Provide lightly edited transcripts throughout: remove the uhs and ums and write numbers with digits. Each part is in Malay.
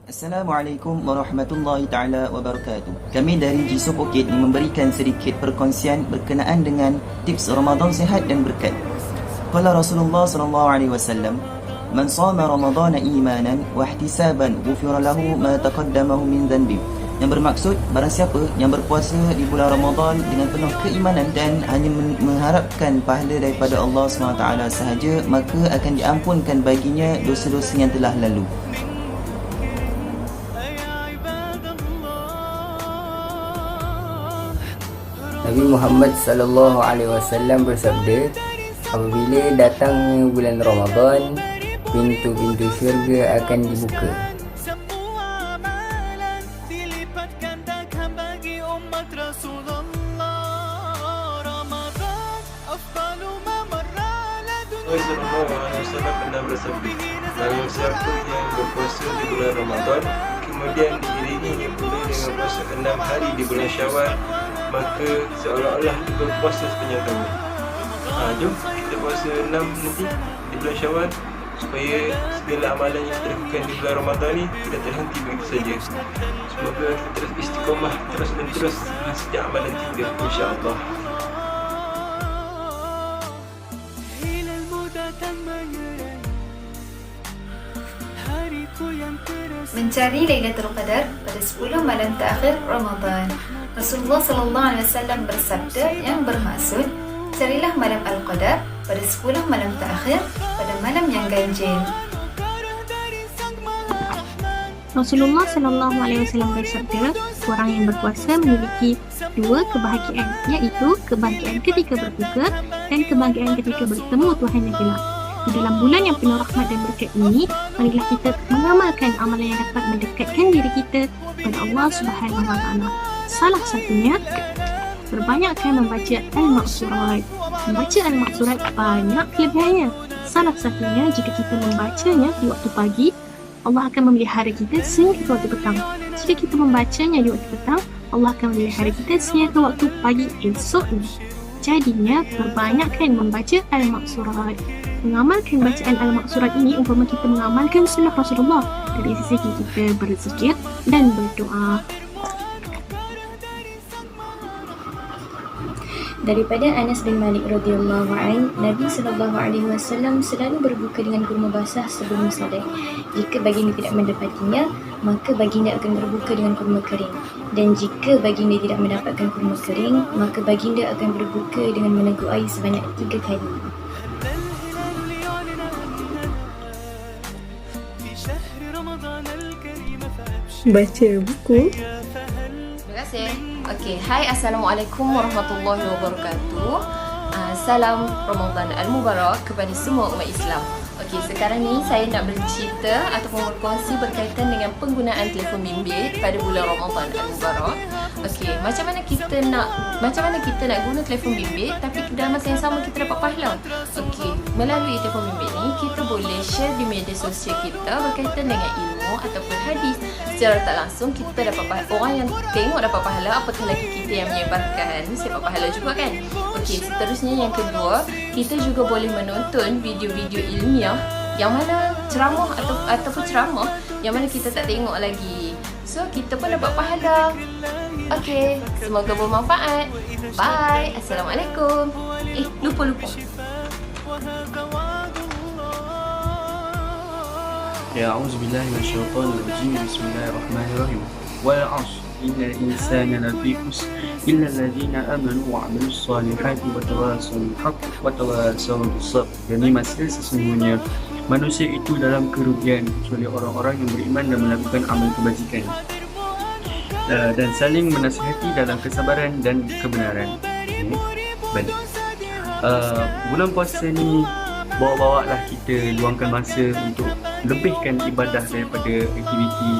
Assalamualaikum warahmatullahi taala wabarakatuh. Kami dari Jisoo Pocket ingin memberikan sedikit perkongsian berkenaan dengan tips Ramadan sihat dan berkat. Qala Rasulullah sallallahu alaihi wasallam, "Man shama Ramadhana imanan wa ihtisaban, ghufira lahu ma taqaddamahu min dhanbi." Yang bermaksud, barang siapa yang berpuasa di bulan Ramadan dengan penuh keimanan dan hanya mengharapkan pahala daripada Allah SWT sahaja, maka akan diampunkan baginya dosa-dosa yang telah lalu. Nabi Muhammad sallallahu alaihi wasallam bersabda, apabila datangnya bulan Ramadan, pintu-pintu syurga akan dibuka. Sallallahu alaihi wasallam pernah bersabda, barang siapa yang berpuasa di bulan Ramadan kemudian diiringinya pula dengan puasa 6 hari di bulan Syawal, maka seolah-olah dia berpuasa sepanjang tahun. Jom kita puasa 6 nanti di bulan Syawal, supaya segala amalan yang kita lakukan di bulan Ramadan ni tidak terhenti begitu saja. Semoga kita terus istiqamah, terus dan terus setiap amalan kita, insya-Allah. Mencari Lailatul Qadar pada 10 malam terakhir Ramadan. Rasulullah sallallahu alaihi wasallam bersabda yang bermaksud, carilah malam Al-Qadar pada 10 malam terakhir pada malam yang ganjil. Rasulullah sallallahu alaihi wasallam bersabda, orang yang berpuasa memiliki dua kebahagiaan, iaitu kebahagiaan ketika berbuka dan kebahagiaan ketika bertemu Tuhan yang gelap. Di dalam bulan yang penuh rahmat dan berkat ini, marilah kita mengamalkan amalan yang dapat mendekatkan diri kita kepada Allah Subhanahu wa taala. Salah satunya, perbanyakkan membaca Al-Ma'surat. Membaca Al-Ma'surat banyak kelebihannya. Salah satunya, jika kita membacanya di waktu pagi, Allah akan memelihara kita sehingga ke waktu petang. Jika kita membacanya di waktu petang, Allah akan memelihara kita sehingga ke waktu pagi esoknya. Jadinya, perbanyakkan membaca Al-Ma'surat. Mengamalkan bacaan Al-Ma'surat ini umpama kita mengamalkan sunnah Rasulullah dari sisi kita berzikir dan berdoa. Daripada Anas bin Malik radhiyallahu anhu, Nabi sallallahu alaihi wasallam selalu berbuka dengan kurma basah sebelum solat. Jika baginda tidak mendapatinya, maka baginda akan berbuka dengan kurma kering. Dan jika baginda tidak mendapatkan kurma kering, maka baginda akan berbuka dengan meneguk air sebanyak 3 kali. Baca buku. Terima kasih. Okey, hai, Assalamualaikum warahmatullahi wabarakatuh. Salam Ramadan Al-Mubarak kepada semua umat Islam. Okey, sekarang ni saya nak bercerita ataupun berkongsi berkaitan dengan penggunaan telefon bimbit pada bulan Ramadan Al-Mubarak. Okey, macam mana kita nak guna telefon bimbit tapi dalam masa yang sama kita dapat pahala. Okey, melalui telefon bimbit ni kita boleh share di media sosial kita berkaitan dengan ilmu ataupun hadis. Secara tak langsung kita dapat pahala. Orang yang tengok dapat pahala, apatah lagi kita yang menyebarkan dapat pahala juga kan. Okey, seterusnya yang kedua, kita juga boleh menonton video-video ilmiah yang mana ceramah ataupun ceramah yang mana kita tak tengok lagi. So kita pun dapat pahala. Okey, semoga bermanfaat. Bye. Assalamualaikum. Lupa. Ya, a'udzubillahi minasyaitonir rajim. Bismillahirrahmanirrahim. Wal 'ashr innal insana lafi khusr illa alladhina amanu wa 'amilus solihati wa tawassaw bil haqqi wa tawassaw bis sabr. Yani masa sesungguhnya manusia itu dalam kerugian kecuali orang-orang yang beriman dan melakukan amal kebajikan dan saling menasihati dalam kesabaran dan kebenaran. Baik. Bulan puasa ni bawa-bawalah kita luangkan masa untuk lebihkan ibadah daripada aktiviti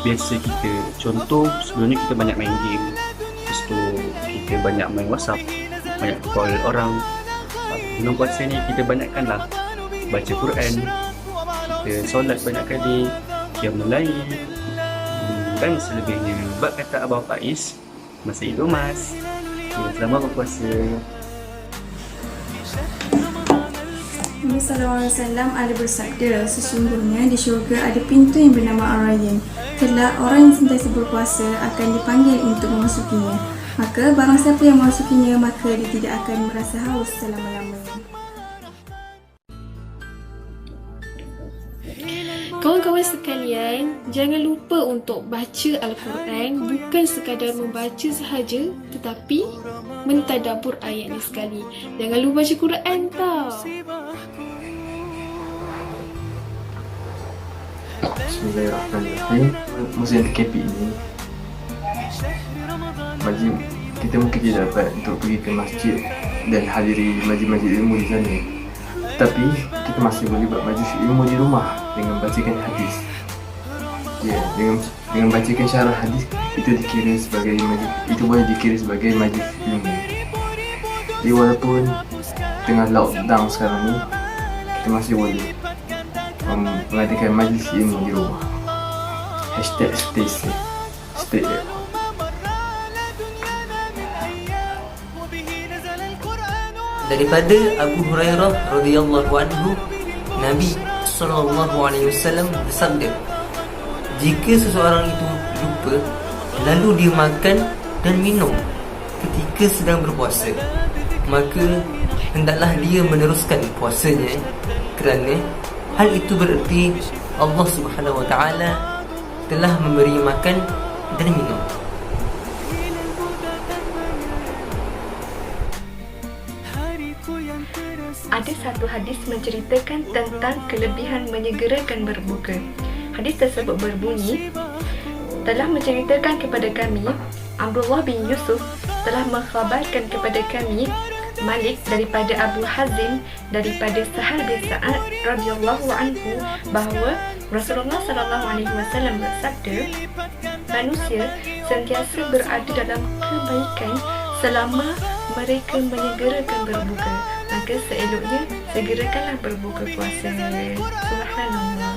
biasa kita. Contoh, sebelumnya kita banyak main game, lepas tu kita banyak main WhatsApp, banyak call orang. Bulan puasa ni kita banyakkanlah baca Quran, kita solat banyak kali, qiyamul lail dan selebihnya. Bab kata Abang Faiz, masih hidup mas. Selamat berpuasa. Nabi SAW ada bersabda, sesungguhnya di syurga ada pintu yang bernama Ar-Rayyan. Kelak orang yang sentiasa berpuasa akan dipanggil untuk memasukinya. Maka barang siapa yang memasukinya, maka dia tidak akan merasa haus selama-lamanya. Kawan-kawan sekalian, jangan lupa untuk baca Al-Quran, bukan sekadar membaca sahaja tetapi mentadabbur ayatnya sekali. Jangan lupa baca Quran tau. Bismillahirrahmanirrahim. Musim PKP ini, kita mungkin tidak dapat untuk pergi ke masjid dan hadiri majlis-majlis ilmu di sana. Tapi kita masih boleh buat majlis ilmu di rumah dengan bacakan hadis. Ya, dengan bacakan syarah hadis itu boleh dikira sebagai majlis ilmu. Jadi walaupun tengah lockdown sekarang ni, kita masih boleh mengadakan majlis ilmu di rumah. #stay safe, stay at home. Daripada Abu Hurairah radhiyallahu anhu, Nabi SAW bersabda, jika seseorang itu lupa lalu dia makan dan minum ketika sedang berpuasa, maka hendaklah dia meneruskan puasanya, kerana hal itu bererti Allah Subhanahu Wa Taala telah memberi makan dan minum. Ada satu hadis menceritakan tentang kelebihan menyegerakan berbuka. Hadis tersebut berbunyi, telah menceritakan kepada kami, Abdullah bin Yusuf telah mengkhabarkan kepada kami, Malik daripada Abu Hazim daripada Sahal bin Sa'ad radhiyallahu anhu bahawa Rasulullah SAW bersabda, manusia sentiasa berada dalam kebaikan selama mereka menyegerakan berbuka. Maka seeloknya segerakanlah berbuka puasa. Subhanallah.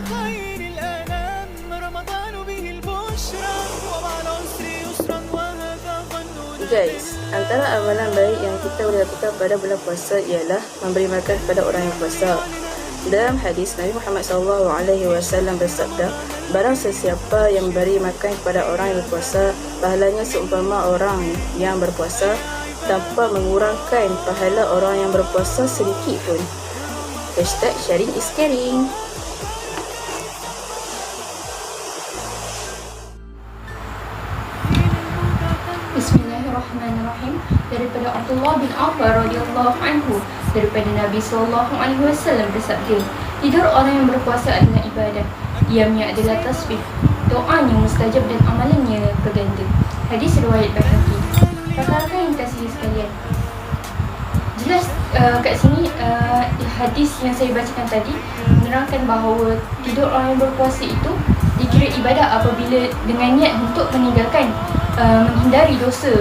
Guys, antara amalan baik yang kita boleh lakukan pada bulan puasa ialah memberi makan kepada orang yang puasa. Dalam hadis Nabi Muhammad SAW bersabda, barang sesiapa yang memberi makan kepada orang yang berpuasa, pahalanya seumpama orang yang berpuasa tanpa mengurangkan pahala orang yang berpuasa sedikit pun. #sharing is caring. Bismillahirrahmanirrahim. Daripada Abdullah bin Affan radhiyallahu anhu, daripada Nabi SAW bersabda, tidur orang yang berpuasa adalah ibadah. Diamnya adalah tasbih. Doanya mustajab dan amalannya berganda. Hadis riwayat Baihaqi. Rakan-rakan yang kasih sekalian, jelas kat sini hadis yang saya bacakan tadi menerangkan bahawa tidur orang yang berpuasa itu dikira ibadah apabila dengan niat untuk meninggalkan menghindari dosa,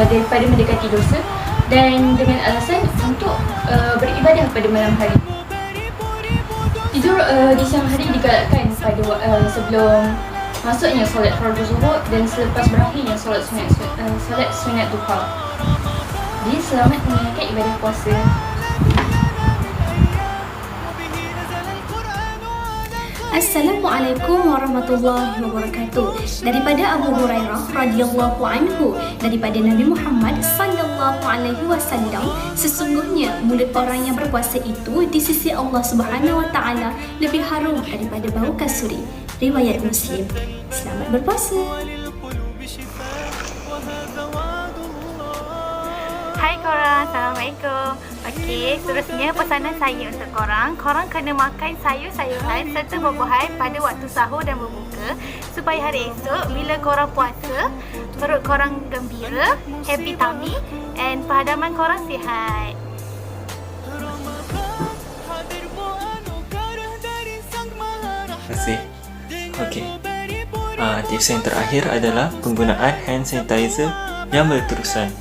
daripada mendekati dosa, dan dengan alasan untuk beribadah pada malam hari. Tidur di siang hari digalakkan pada sebelum masuknya solat fardu zuhur dan selepas berakhirnya solat sunat duha. Jadi selamat menunaikan ibadah puasa. Assalamualaikum warahmatullahi wabarakatuh. Daripada Abu Hurairah radhiyallahu anhu, daripada Nabi Muhammad sallallahu alaihi wasallam, sesungguhnya mulut orang yang berpuasa itu di sisi Allah Subhanahu wa taala lebih harum daripada bau kasuri. Riwayat Muslim. Selamat berpuasa. Hai korang, Assalamualaikum. Okey, seterusnya pesanan saya untuk korang. Korang kena makan sayur-sayuran serta buah-buahan pada waktu sahur dan berbuka, supaya hari esok bila korang puasa, perut korang gembira, happy tummy, and perhadaman korang sihat. Terima kasih. Okey. Tips yang terakhir adalah penggunaan hand sanitizer yang berterusan.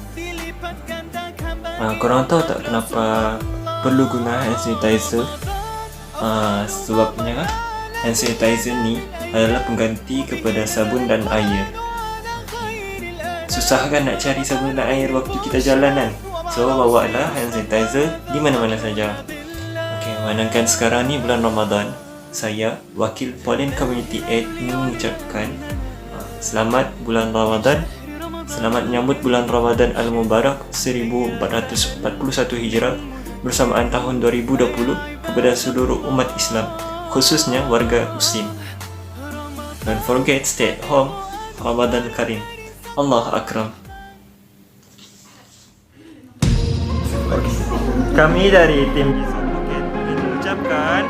Korang tahu tak kenapa perlu guna hand sanitizer? Sebabnya hand sanitizer ni adalah pengganti kepada sabun dan air. Susah kan nak cari sabun dan air waktu kita jalan kan? So bawalah hand sanitizer di mana-mana saja. Okey, Manakala sekarang ni bulan Ramadan, saya wakil Pollen Community Aid mengucapkan selamat bulan Ramadan. Selamat menyambut bulan Ramadan Al-Mubarak 1441 Hijrah bersamaan tahun 2020 kepada seluruh umat Islam, khususnya warga Muslim. Don't forget, stay at home. Ramadan Karim. Allah Akram. Kami dari tim Jisoo Phuket mengucapkan